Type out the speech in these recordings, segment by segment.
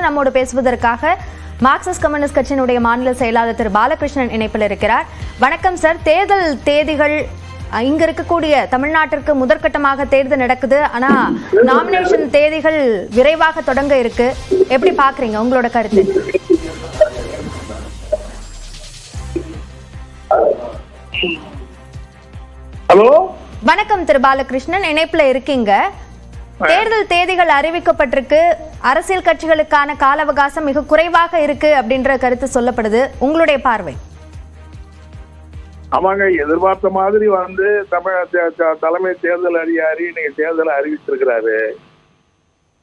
தற்போது நம்மோடு பேசுவதற்காக மார்க்சிஸ்ட் கம்யூனிஸ்ட் கட்சியினுடைய மாநில செயலாளர் திரு பாலகிருஷ்ணன் இணைப்பில் இருக்கிறார். வணக்கம் சார். தேர்தல் தேதிகள் இங்க இருக்கக்கூடிய தமிழ்நாட்டிற்கு முதற்கட்டமாக தேர்தல் நடக்குது. ஆனா நாமினேஷன் தேதிகள் விரைவாக தொடங்க இருக்கு. எப்படி பாக்குறீங்க, உங்களோட கருத்து? ஹலோ, வணக்கம் திரு பாலகிருஷ்ணன், இணைப்புல இருக்கீங்க. தேர்தல் தேதிகள் அறிவிக்கப்பட்டிருக்கு. அரசியல் கட்சிகளுக்கான கால அவகாசம் மிக குறைவாக இருக்கு அப்படின்ற கருத்து சொல்லப்படுது. உங்களுடைய பார்வை? ஆமாங்க, எதிர்பார்த்த மாதிரி தலைமை தேர்தல் அதிகாரி நீங்க தேர்தலை அறிவிச்சிருக்கிறாரு.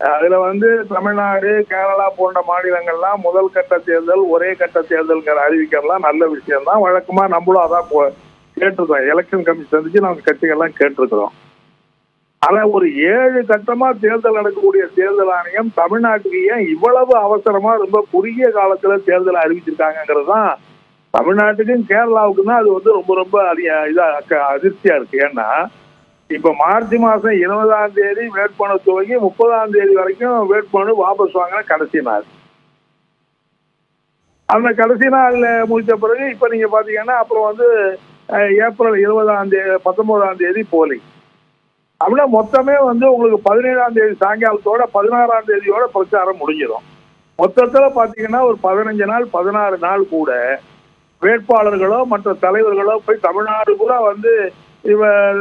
அதுல தமிழ்நாடு, கேரளா போன்ற மாநிலங்கள்லாம் முதல் கட்ட தேர்தல், ஒரே கட்ட தேர்தல்ங்கிற அறிவிக்கலாம் நல்ல விஷயம் தான். வழக்கமா நம்மளும் அதான் கேட்டிருக்கோம். எலெக்ஷன் கமிஷன் வந்துச்சு, நம்ம கட்சிகள்லாம் கேட்டிருக்கிறோம். ஆனா ஒரு 7 கட்டமா தேர்தல் நடக்கக்கூடிய தேர்தல் ஆணையம் தமிழ்நாட்டுக்கு ஏன் இவ்வளவு அவசரமா ரொம்ப குறுகிய காலத்துல தேர்தலை அறிவிச்சிருக்காங்கிறது தான் தமிழ்நாட்டுக்கும் கேரளாவுக்கும் தான் அது ரொம்ப ரொம்ப அதிர்ச்சியா இருக்கு. ஏன்னா இப்ப மார்ச் மாசம் 20ஆம் தேதி வேட்புமனு துவங்கி 30ஆம் தேதி வரைக்கும் வேட்புமனு வாபஸ் வாங்கின கடைசி நாள். அந்த கடைசி நாள்ல முடிச்ச பிறகு இப்ப நீங்க பாத்தீங்கன்னா அப்புறம் ஏப்ரல் 20ஆம் தேதி 19ஆம் தேதி போலிங். அப்படின்னா மொத்தமே உங்களுக்கு 17ஆம் தேதி சாயங்காலத்தோட 16ஆம் தேதியோட பிரச்சாரம் முடிஞ்சிடும். மொத்தத்துல பாத்தீங்கன்னா ஒரு 15 நாள் 16 நாள் கூட வேட்பாளர்களோ மற்ற தலைவர்களோ போய் தமிழ்நாடு பூரா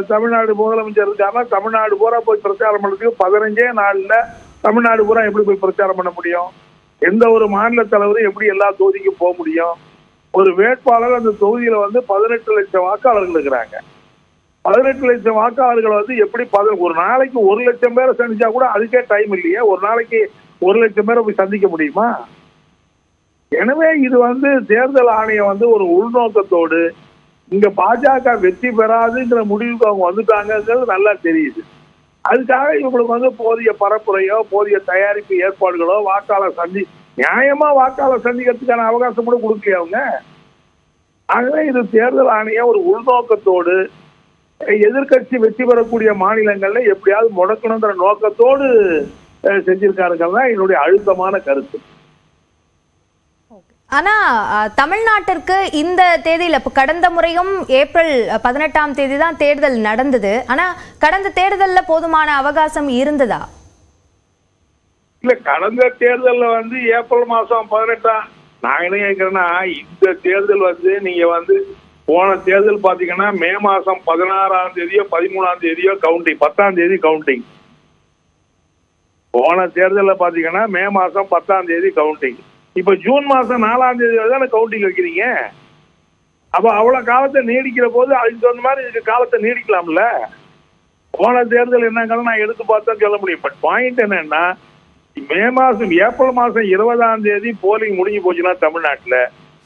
தமிழ்நாடு முதலமைச்சர் இருக்காருன்னா தமிழ்நாடு பூரா போய் பிரச்சாரம் பண்றதுக்கு 15 நாள்ல தமிழ்நாடு பூரா எப்படி போய் பிரச்சாரம் பண்ண முடியும்? எந்த ஒரு மாநில தலைவரும் எப்படி எல்லா தொகுதிக்கும் போக முடியும்? ஒரு வேட்பாளர் அந்த தொகுதியில 18 லட்சம் வாக்காளர்கள் இருக்கிறாங்க. 18 லட்சம் வாக்காளர்கள் எப்படி ஒரு நாளைக்கு 1 லட்சம் பேரை சந்திச்சா கூட அதுக்கே டைம் இல்லையே. ஒரு நாளைக்கு 1 லட்சம் பேரை போய் சந்திக்க முடியுமா? எனவே இது தேர்தல் ஆணையம் ஒரு உள்நோக்கத்தோடு இங்க பாஜக வெற்றி பெறாதுங்கிற முடிவுக்கு அவங்க வந்துட்டாங்கிறது நல்லா தெரியுது. அதுக்காக இவங்களுக்கு போதிய பரப்புரையோ போதிய தயாரிப்பு ஏற்பாடுகளோ வாக்காளர் நியாயமா வாக்காளர் சந்திக்கிறதுக்கான அவகாசம் கூட கொடுக்கல அவங்க. ஆகவே இது தேர்தல் ஆணையம் ஒரு உள்நோக்கத்தோடு எதிர்கட்சி வெற்றி பெறக்கூடிய மாநிலங்கள்ல எப்படியாவது முடக்கணுங்கிற நோக்கத்தோடு செஞ்சிருக்காருங்கிறது தான் என்னுடைய அழுத்தமான கருத்து. ஆனா தமிழ்நாட்டிற்கு இந்த தேதியில கடந்த முறையும் ஏப்ரல் 18ஆம் தேதி தான் தேர்தல் நடந்தது. ஆனா கடந்த தேர்தல்ல போதுமான அவகாசம் இருந்ததா? இல்ல, கடந்த தேர்தல்ல ஏப்ரல் மாசம் 18ஆம் நான் என்ன கேட்கிறேன்னா, இந்த தேர்தல் நீங்க போன தேர்தல் பாத்தீங்கன்னா மே மாசம் 16ஆம் தேதியோ 13ஆம் தேதியோ கவுண்டிங், 10ஆம் தேதி கவுண்டிங். போன தேர்தல்ல பாத்தீங்கன்னா மே மாசம் 10ஆம் தேதி கவுண்டிங். இப்ப ஜூன் மாசம் 4ஆம் தேதி தானே கவுண்டிங் வைக்கிறீங்க. அப்ப அவ்வளவு காலத்தை நீடிக்கிற போது அதுக்கு தகுந்த மாதிரி இதுக்கு காலத்தை நீடிக்கலாம்ல. போன தேர்தல் என்னங்கிறத நான் எடுத்து பார்த்தா சொல்ல முடியும். பட் பாயிண்ட் என்னன்னா, ஏப்ரல் மாசம் 20ஆம் தேதி போலிங் முடிஞ்சு போச்சுன்னா தமிழ்நாட்டுல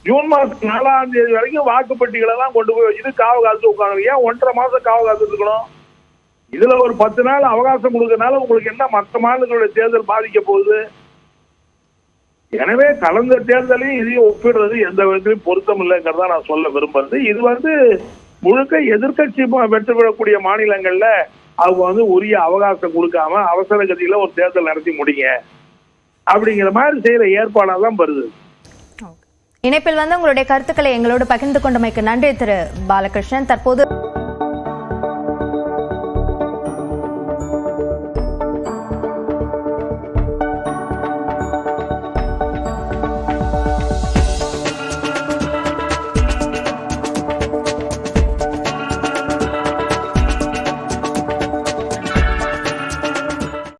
ஜூன் மாசம் 4ஆம் தேதி வரைக்கும் வாக்குப்பட்டிகளை எல்லாம் கொண்டு போய் வச்சுட்டு காவ காலத்து உட்காந்து ஏன் 1.5 மாசம் காவ காத்து இருக்கணும்? இதுல ஒரு 10 நாள் அவகாசம் கொடுக்கறதுனால உங்களுக்கு என்ன மற்ற மாநிலங்களுடைய தேர்தல் பாதிக்க போகுது? எனவே கலந்த தேர்தலையும் இதையும் ஒப்பிடுறது எந்த விதத்திலையும் பொருத்தம் இல்லைங்கிறதா நான் சொல்ல விரும்புறது. இது முழுக்க எதிர்கட்சி வெற்றி பெறக்கூடிய மாநிலங்கள்ல அவங்க உரிய அவகாசம் கொடுக்காம அவசர கதியில ஒரு தேர்தல் நடத்தி முடிங்க அப்படிங்கிற மாதிரி செய்யற ஏற்பாடாதான் வருது. இணைப்பில் உங்களுடைய கருத்துக்களை எங்களோடு பகிர்ந்து கொண்டமைக்கு நன்றி திரு பாலகிருஷ்ணன். தற்போது